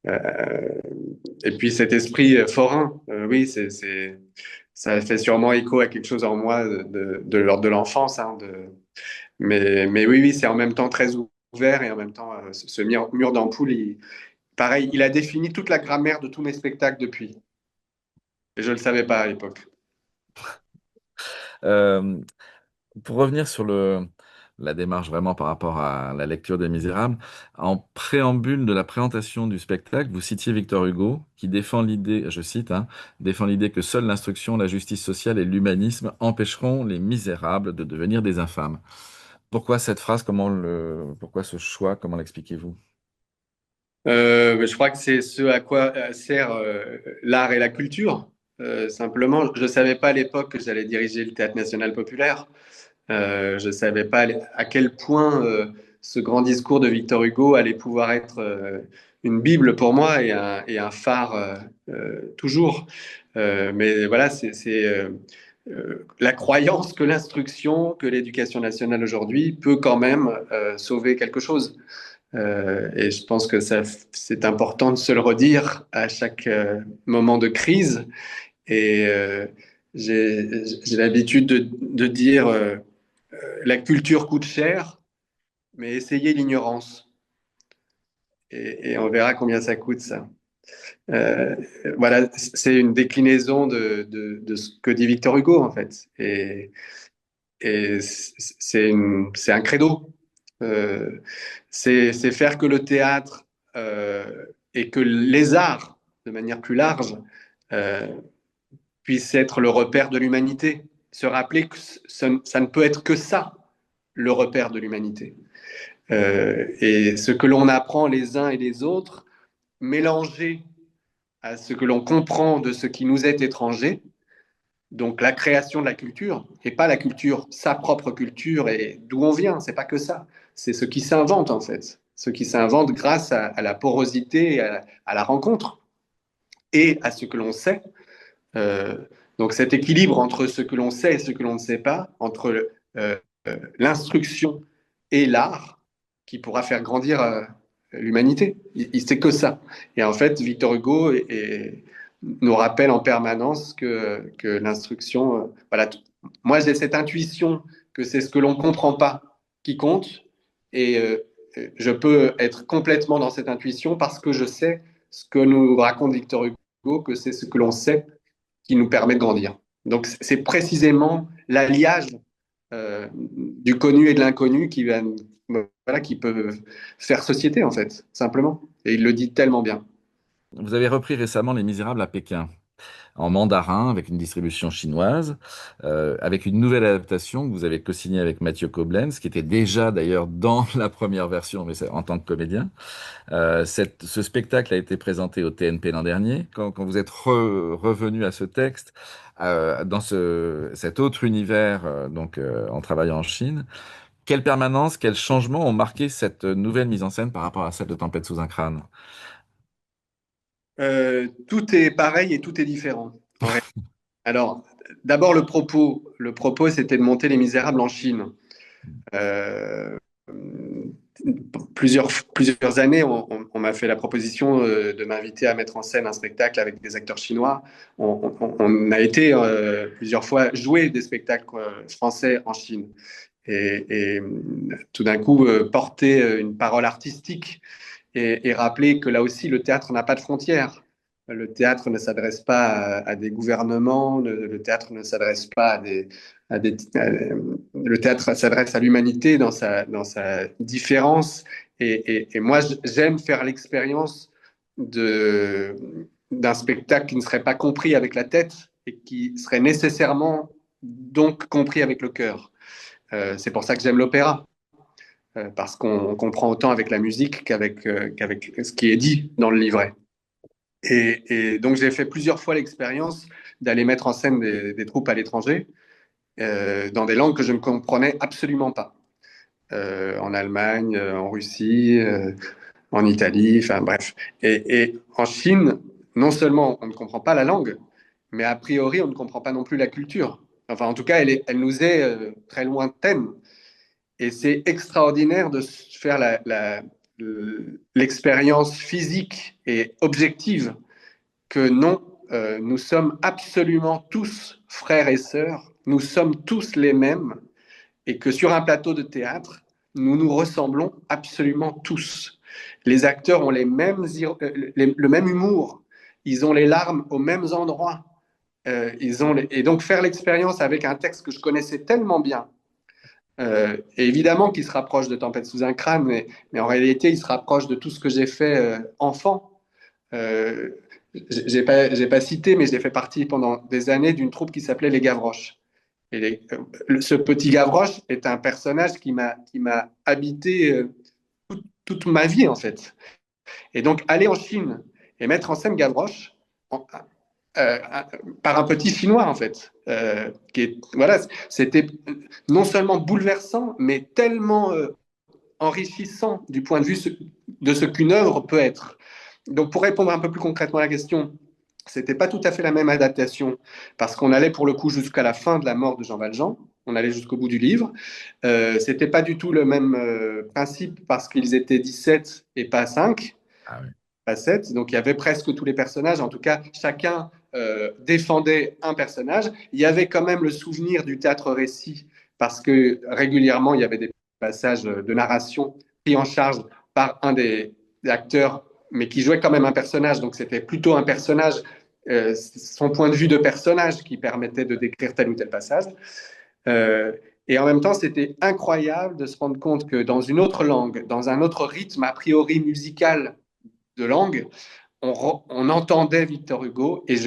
[SPEAKER 2] euh, et puis cet esprit forain, oui, ça fait sûrement écho à quelque chose en moi de l'ordre de l'enfance. Hein, mais oui, oui, c'est en même temps très ouvert et en même temps, ce mur d'ampoule, pareil, il a défini toute la grammaire de tous mes spectacles depuis. Et je ne le savais pas à l'époque.
[SPEAKER 1] Euh, pour revenir sur la démarche vraiment par rapport à la lecture des Misérables, en préambule de la présentation du spectacle, vous citiez Victor Hugo qui défend l'idée, je cite, hein, défend l'idée que seule l'instruction, la justice sociale et l'humanisme empêcheront les misérables de devenir des infâmes. Pourquoi cette phrase? Pourquoi ce choix? Comment l'expliquez-vous?
[SPEAKER 2] Je crois que c'est ce à quoi sert l'art et la culture. Simplement, je ne savais pas à l'époque que j'allais diriger le Théâtre national populaire. Je ne savais pas à quel point ce grand discours de Victor Hugo allait pouvoir être une Bible pour moi et un phare toujours. Mais voilà, c'est la croyance que l'instruction, que l'éducation nationale aujourd'hui peut quand même sauver quelque chose. Et je pense que c'est important de se le redire à chaque moment de crise. Et j'ai l'habitude de dire la culture coûte cher, mais essayez l'ignorance. Et on verra combien ça coûte, ça. Euh, voilà, c'est une déclinaison de ce que dit Victor Hugo, en fait. Et c'est un credo. Euh, c'est faire que le théâtre et que les arts, de manière plus large, euh, puissent être le repère de l'humanité. Se rappeler que ça ne peut être que ça, le repère de l'humanité. Et ce que l'on apprend les uns et les autres, mélangé à ce que l'on comprend de ce qui nous est étranger, donc la création de la culture, et pas la culture, sa propre culture et d'où on vient, c'est pas que ça. C'est ce qui s'invente en fait. Ce qui s'invente grâce à la porosité, à la rencontre et à ce que l'on sait. Euh, donc cet équilibre entre ce que l'on sait et ce que l'on ne sait pas, entre l'instruction et l'art, qui pourra faire grandir l'humanité. Sait que ça. Et en fait, Victor Hugo nous rappelle en permanence que l'instruction, voilà, moi j'ai cette intuition que c'est ce que l'on ne comprend pas qui compte, et je peux être complètement dans cette intuition parce que je sais ce que nous raconte Victor Hugo, que c'est ce que l'on sait qui nous permet de grandir. Donc c'est précisément l'alliage du connu et de l'inconnu voilà, qui peut faire société, en fait, simplement. Et il le dit tellement bien.
[SPEAKER 1] Vous avez repris récemment Les Misérables à Pékin, en mandarin, avec une distribution chinoise, avec une nouvelle adaptation que vous avez co-signée avec Mathieu Koblenz, qui était déjà d'ailleurs dans la première version, mais en tant que comédien. Ce spectacle a été présenté au TNP l'an dernier. Quand vous êtes revenu à ce texte, dans cet autre univers, en travaillant en Chine, quelle permanence, quels changements ont marqué cette nouvelle mise en scène par rapport à celle de Tempête sous un crâne?
[SPEAKER 2] Tout est pareil et tout est différent. Alors, d'abord, le propos, c'était de monter Les Misérables en Chine. Euh, plusieurs années, on m'a fait la proposition de m'inviter à mettre en scène un spectacle avec des acteurs chinois. On a été plusieurs fois jouer des spectacles français en Chine. Et tout d'un coup, porter une parole artistique et rappeler que là aussi, le théâtre n'a pas de frontières. Le théâtre ne s'adresse pas à des gouvernements, le théâtre ne s'adresse pas le théâtre s'adresse à l'humanité dans sa différence. Et moi, j'aime faire l'expérience de, d'un spectacle qui ne serait pas compris avec la tête et qui serait nécessairement donc compris avec le cœur. C'est pour ça que j'aime l'opéra, parce qu'on comprend autant avec la musique qu'avec ce qui est dit dans le livret. Et donc j'ai fait plusieurs fois l'expérience d'aller mettre en scène des troupes à l'étranger, dans des langues que je ne comprenais absolument pas. En Allemagne, en Russie, en Italie, enfin bref. Et en Chine, non seulement on ne comprend pas la langue, mais a priori on ne comprend pas non plus la culture. Enfin, en tout cas, elle nous est très lointaine. Et c'est extraordinaire de faire l'expérience physique et objective que non, nous sommes absolument tous frères et sœurs, nous sommes tous les mêmes, et que sur un plateau de théâtre, nous nous ressemblons absolument tous. Les acteurs ont le même humour, ils ont les larmes aux mêmes endroits. Et donc faire l'expérience avec un texte que je connaissais tellement bien, et évidemment qu'il se rapproche de Tempête sous un crâne, mais en réalité, il se rapproche de tout ce que j'ai fait enfant. Euh, j'ai pas cité, mais j'ai fait partie pendant des années d'une troupe qui s'appelait les Gavroches. Et ce petit Gavroche est un personnage qui m'a habité toute ma vie, en fait. Et donc, aller en Chine et mettre en scène Gavroche en- euh, par un petit Chinois, en fait, voilà, c'était non seulement bouleversant, mais tellement enrichissant du point de vue de ce qu'une œuvre peut être. Donc, pour répondre un peu plus concrètement à la question, c'était pas tout à fait la même adaptation parce qu'on allait pour le coup jusqu'à la fin de la mort de Jean Valjean. On allait jusqu'au bout du livre. C'était pas du tout le même principe parce qu'ils étaient 17 et pas 5,
[SPEAKER 1] Ah oui.
[SPEAKER 2] pas 7. Donc il y avait presque tous les personnages. En tout cas, chacun défendait un personnage. Il y avait quand même le souvenir du théâtre-récit parce que régulièrement, il y avait des passages de narration pris en charge par un des acteurs, mais qui jouait quand même un personnage. Donc c'était plutôt un personnage, son point de vue de personnage qui permettait de décrire tel ou tel passage. Euh, et en même temps, c'était incroyable de se rendre compte que dans une autre langue, dans un autre rythme a priori musical de langue, on entendait Victor Hugo et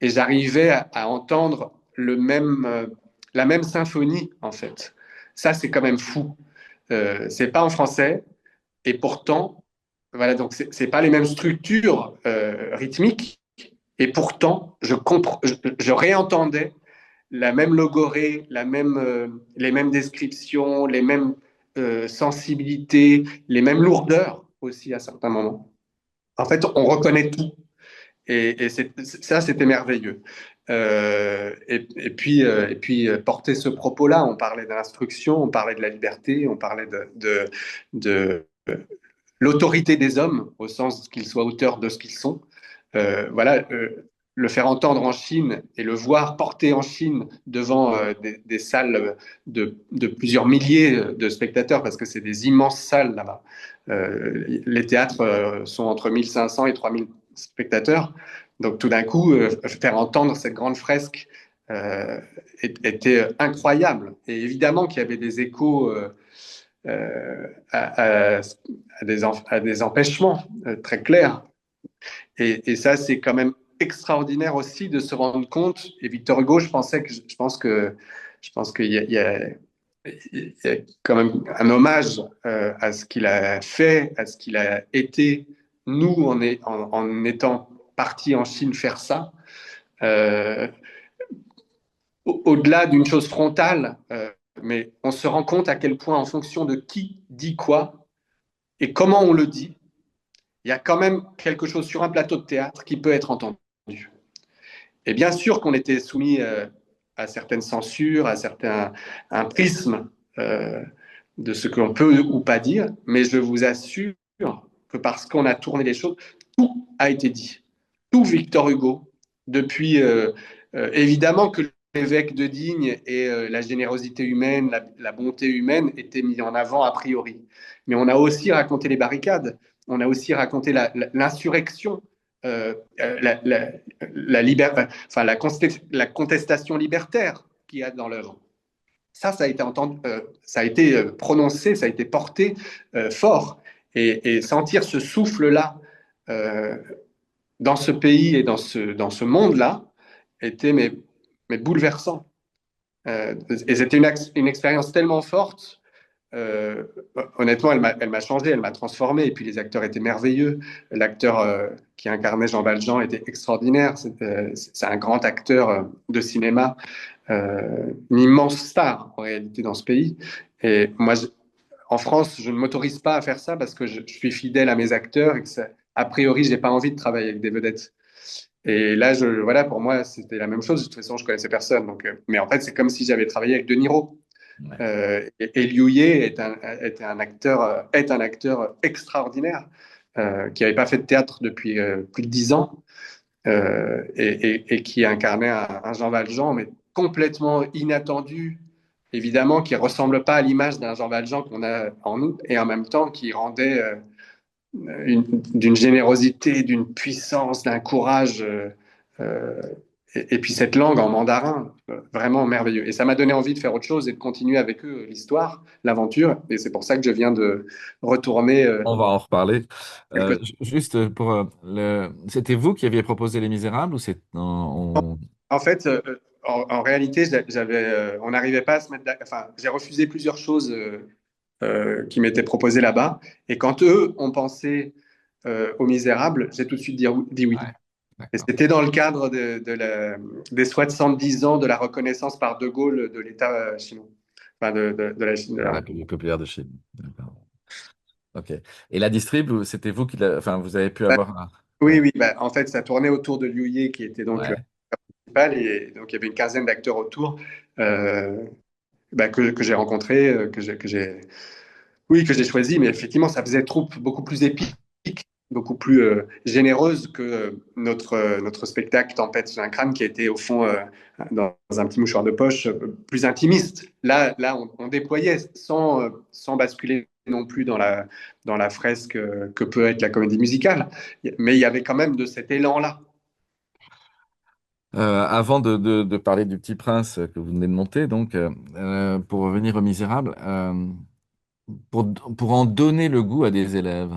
[SPEAKER 2] j'arrivais à entendre la même symphonie, en fait. Ça, c'est quand même fou. C'est pas en français, et pourtant, voilà, donc c'est pas les mêmes structures rythmiques, et pourtant, je réentendais la même logorée, les mêmes descriptions, les mêmes sensibilités, les mêmes lourdeurs aussi à certains moments. En fait, on reconnaît tout. Et ça, c'était merveilleux. Et puis porter ce propos-là, on parlait d'instruction, on parlait de la liberté, on parlait de l'autorité des hommes, au sens qu'ils soient auteurs de ce qu'ils sont. Voilà, le faire entendre en Chine et le voir porter en Chine devant des salles de plusieurs milliers de spectateurs, parce que c'est des immenses salles là-bas. Les théâtres sont entre 1500 et 3000 spectateurs. Donc tout d'un coup, faire entendre cette grande fresque était incroyable. Et évidemment qu'il y avait des échos à des empêchements très clairs. Et ça, c'est quand même extraordinaire aussi de se rendre compte. Et Victor Hugo, je pense il y a quand même un hommage à ce qu'il a fait, à ce qu'il a été. Nous, en étant partis en Chine faire ça, euh, au-delà d'une chose frontale, mais on se rend compte à quel point, en fonction de qui dit quoi et comment on le dit, il y a quand même quelque chose sur un plateau de théâtre qui peut être entendu. Et bien sûr qu'on était soumis à certaines censures, un prisme de ce qu'on peut ou pas dire, mais je vous assure que parce qu'on a tourné les choses, tout a été dit. Tout Victor Hugo, depuis évidemment que l'évêque de Digne et la générosité humaine, la bonté humaine étaient mis en avant a priori. Mais on a aussi raconté les barricades, on a aussi raconté l'insurrection, euh, la, la, enfin, la contestation libertaire qu'il y a dans l'œuvre. Ça a été entendu, ça a été prononcé, ça a été porté fort. Et sentir ce souffle-là euh, dans ce pays et dans ce monde-là était mais bouleversant. Et c'était une expérience tellement forte. Euh, Honnêtement, elle m'a changé, elle m'a transformé. Et puis les acteurs étaient merveilleux. L'acteur qui incarnait Jean Valjean était extraordinaire. C'est un grand acteur de cinéma, une immense star en réalité dans ce pays. Et moi, en France, je ne m'autorise pas à faire ça parce que je suis fidèle à mes acteurs et que a priori, j'ai pas envie de travailler avec des vedettes. Et là, voilà, pour moi, c'était la même chose. De toute façon, je connaissais personne. Donc, mais en fait, c'est comme si j'avais travaillé avec De Niro.
[SPEAKER 1] Ouais.
[SPEAKER 2] Et Liu Ye est un acteur extraordinaire qui n'avait pas fait de théâtre depuis plus de 10 ans et qui incarnait un Jean Valjean, mais complètement inattendu, évidemment, qui ressemble pas à l'image d'un Jean Valjean qu'on a en nous, et en même temps qui rendait d'une générosité, d'une puissance, d'un courage. Euh, et puis cette langue en mandarin, vraiment merveilleux. Et ça m'a donné envie de faire autre chose et de continuer avec eux l'histoire, l'aventure. Et c'est pour ça que je viens de retourner
[SPEAKER 1] On va en reparler.
[SPEAKER 2] quelques...
[SPEAKER 1] Juste pour c'était vous qui aviez proposé Les Misérables ou c'est
[SPEAKER 2] En fait, en réalité, on n'arrivait pas à se mettre d'accord. Enfin, j'ai refusé plusieurs choses qui m'étaient proposées là-bas. Et quand eux ont pensé aux Misérables, j'ai tout de suite dit oui.
[SPEAKER 1] Ouais,
[SPEAKER 2] Et
[SPEAKER 1] d'accord.
[SPEAKER 2] c'était dans le cadre des 70 ans de la reconnaissance par De Gaulle de l'État chinois, enfin de la Chine.
[SPEAKER 1] De la République populaire de Chine. D'accord. Ok. Et la distrib, c'était vous qui enfin, vous avez pu
[SPEAKER 2] Bah,
[SPEAKER 1] avoir
[SPEAKER 2] oui,
[SPEAKER 1] ouais,
[SPEAKER 2] oui, bah, en fait, ça tournait autour de Liu Ye, qui était donc
[SPEAKER 1] ouais.
[SPEAKER 2] principal, et donc il y avait une quinzaine d'acteurs autour euh, que j'ai rencontrés, oui, que j'ai choisi, mais effectivement, ça faisait troupe beaucoup plus épique, beaucoup plus généreuse que notre spectacle Tempête sur un crâne, qui était au fond dans un petit mouchoir de poche, plus intimiste. Là on déployait sans basculer non plus dans la fresque que peut être la comédie musicale, mais il y avait quand même de cet élan-là.
[SPEAKER 1] Avant de parler du Petit Prince que vous venez de monter, donc, pour revenir aux Misérables, pour en donner le goût à des élèves,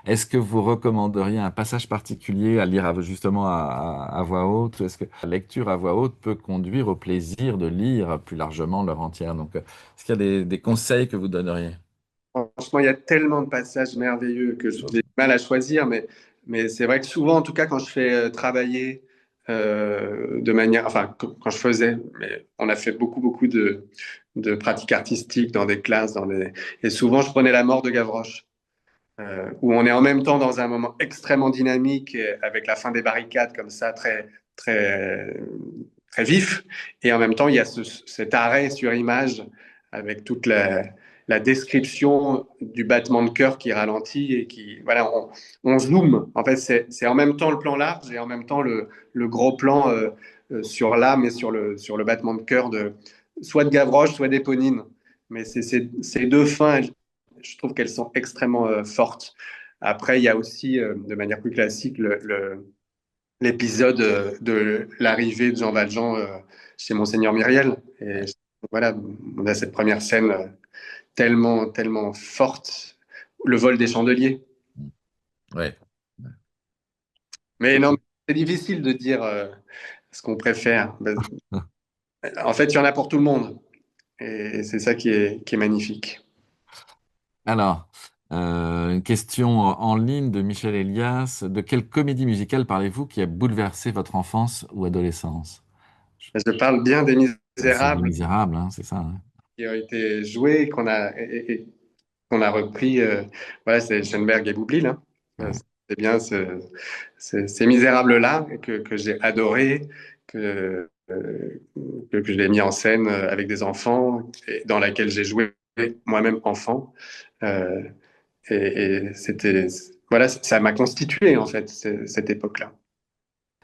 [SPEAKER 1] est-ce que vous recommanderiez un passage particulier à lire justement à voix haute? Est-ce que la lecture à voix haute peut conduire au plaisir de lire plus largement l'œuvre entière? Donc, est-ce qu'il y a des conseils que vous donneriez?
[SPEAKER 2] Franchement, il y a tellement de passages merveilleux que j'ai du mal à choisir, mais c'est vrai que souvent, en tout cas, quand je fais travailler de manière, enfin, quand je faisais, mais on a fait beaucoup de pratiques artistiques dans des classes, et souvent, je prenais La Mort de Gavroche, où on est en même temps dans un moment extrêmement dynamique, avec la fin des barricades comme ça, très, très vif, et en même temps, il y a cet arrêt sur image avec toute la description du battement de cœur qui ralentit et qui, voilà, on zoome. En fait, c'est en même temps le plan large et en même temps le gros plan sur l'âme et sur le battement de cœur soit de Gavroche, soit d'Éponine. Mais ces deux fins, je trouve qu'elles sont extrêmement fortes. Après, il y a aussi, de manière plus classique, l'épisode de l'arrivée de Jean Valjean chez Monseigneur Myriel. Et
[SPEAKER 1] Ouais.
[SPEAKER 2] voilà, on a cette première scène tellement forte, le vol des chandeliers.
[SPEAKER 1] Ouais.
[SPEAKER 2] Mais non, c'est difficile de dire ce qu'on préfère. En fait, il y en a pour tout le monde. Et c'est ça qui est magnifique.
[SPEAKER 1] Alors, une question en ligne de Michel Elias. De quelle comédie musicale parlez-vous qui a bouleversé votre enfance ou adolescence?
[SPEAKER 2] Je parle bien des
[SPEAKER 1] Bah, c'est Les
[SPEAKER 2] Misérables
[SPEAKER 1] Misérables, hein, c'est ça, hein.
[SPEAKER 2] qui ont été joués, qu'on a repris. Voilà, c'est Schoenberg et Boublil, hein.
[SPEAKER 1] Ouais.
[SPEAKER 2] C'est bien ces Misérables-là que j'ai adoré, que je l'ai mis en scène avec des enfants, et dans laquelle j'ai joué moi-même enfant. Euh, et c'était, voilà, ça m'a constitué en fait, cette époque-là.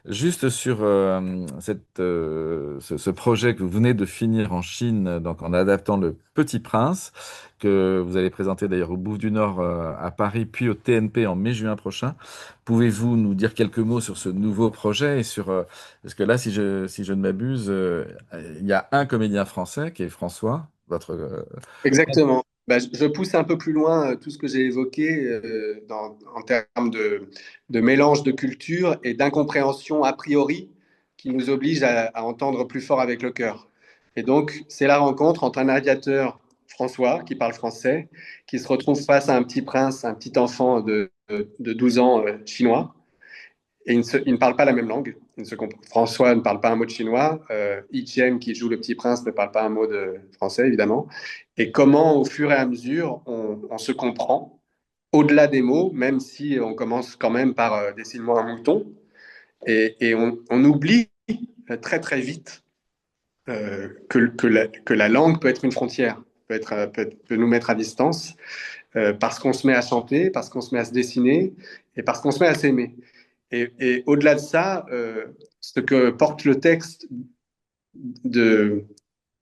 [SPEAKER 1] Juste sur ce projet que vous venez de finir en Chine, donc en adaptant Le Petit Prince, que vous allez présenter d'ailleurs au Bouffe du Nord à Paris, puis au TNP en mai-juin prochain. Pouvez-vous nous dire quelques mots sur ce nouveau projet et sur parce que là, si je ne m'abuse, il y a un comédien français qui est François, votre
[SPEAKER 2] Exactement. Bah, je pousse un peu plus loin tout ce que j'ai évoqué en termes de mélange de culture et d'incompréhension a priori qui nous oblige à entendre plus fort avec le cœur. Et donc, c'est la rencontre entre un aviateur, François, qui parle français, qui se retrouve face à un petit prince, un petit enfant de 12 ans chinois, et ils ne parlent pas la même langue. François ne parle pas un mot de chinois. Etienne, qui joue le petit prince, ne parle pas un mot de français, évidemment. Et comment, au fur et à mesure, on se comprend au-delà des mots, même si on commence quand même par dessine-moi un mouton. Et on oublie très vite que la langue peut être une frontière, peut nous mettre à distance, parce qu'on se met à chanter, parce qu'on se met à se dessiner et parce qu'on se met à s'aimer. Et au-delà de ça, ce que porte le texte de,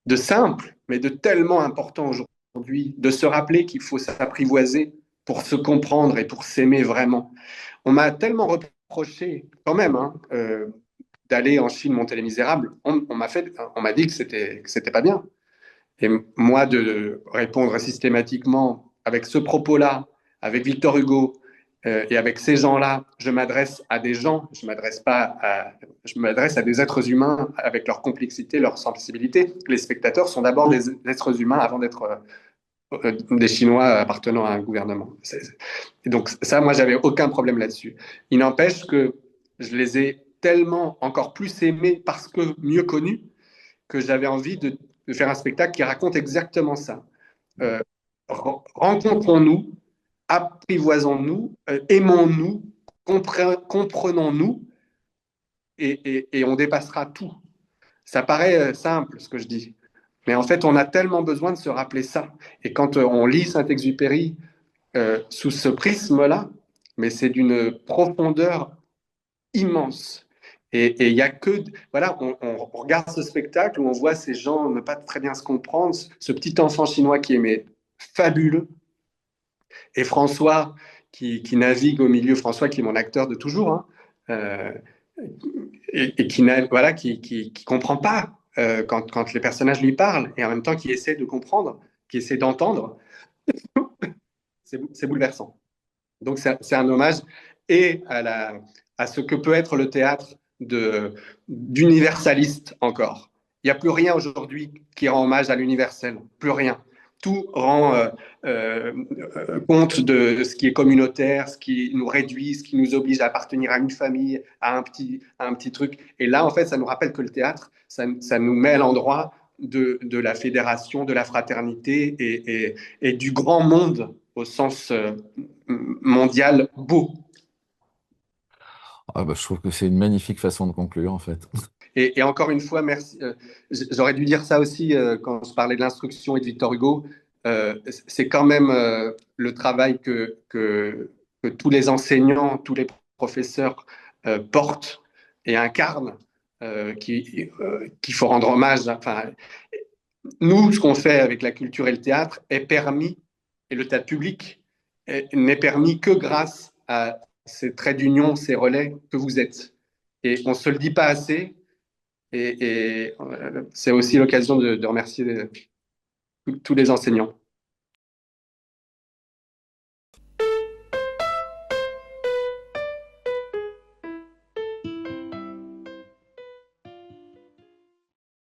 [SPEAKER 2] de simple, mais de tellement important aujourd'hui, de se rappeler qu'il faut s'apprivoiser pour se comprendre et pour s'aimer vraiment. On m'a tellement reproché, quand même, hein, d'aller en Chine monter les Misérables. On m'a dit que c'était pas bien. Et moi, de répondre systématiquement avec ce propos-là, avec Victor Hugo et avec ces gens-là, je m'adresse à des gens, je m'adresse à des êtres humains avec leur complexité, leur sensibilité. Les spectateurs sont d'abord des êtres humains avant d'être des Chinois appartenant à un gouvernement. Et donc ça, moi, j'avais aucun problème là-dessus. Il n'empêche que je les ai tellement encore plus aimés parce que mieux connus que j'avais envie de faire un spectacle qui raconte exactement ça. Euh, Rencontrons-nous, apprivoisons-nous, aimons-nous, comprenons-nous et on dépassera tout. Ça paraît simple ce que je dis, mais en fait, on a tellement besoin de se rappeler ça. Et quand on lit Saint-Exupéry sous ce prisme-là, mais c'est d'une profondeur immense. Et il y a que, voilà, on regarde ce spectacle où on voit ces gens ne pas très bien se comprendre, ce petit enfant chinois qui est mais fabuleux, et François qui navigue au milieu, François qui est mon acteur de toujours, hein, euh, et qui, voilà, qui comprend pas quand les personnages lui parlent, et en même temps qui essaie de comprendre, qui essaie d'entendre, c'est bouleversant. Donc c'est un hommage et à ce que peut être le théâtre d'universaliste encore. Il n'y a plus rien aujourd'hui qui rend hommage à l'universel, plus rien. Tout rend compte de ce qui est communautaire, ce qui nous réduit, ce qui nous oblige à appartenir à une famille, à un petit truc. Et là, en fait, ça nous rappelle que le théâtre, ça nous met à l'endroit de la fédération, de la fraternité et du grand monde au sens mondial beau.
[SPEAKER 1] Ah bah, je trouve que c'est une magnifique façon de conclure, en fait.
[SPEAKER 2] Et encore une fois, merci. J'aurais dû dire ça aussi quand je parlais de l'instruction et de Victor Hugo. C'est quand même le travail que tous les enseignants, tous les professeurs portent et incarnent, qu'il faut rendre hommage. Enfin, nous, ce qu'on fait avec la culture et le théâtre est permis, et le théâtre public n'est permis que grâce à ces traits d'union, ces relais que vous êtes. Et on ne se le dit pas assez, et c'est aussi l'occasion de remercier tous les enseignants.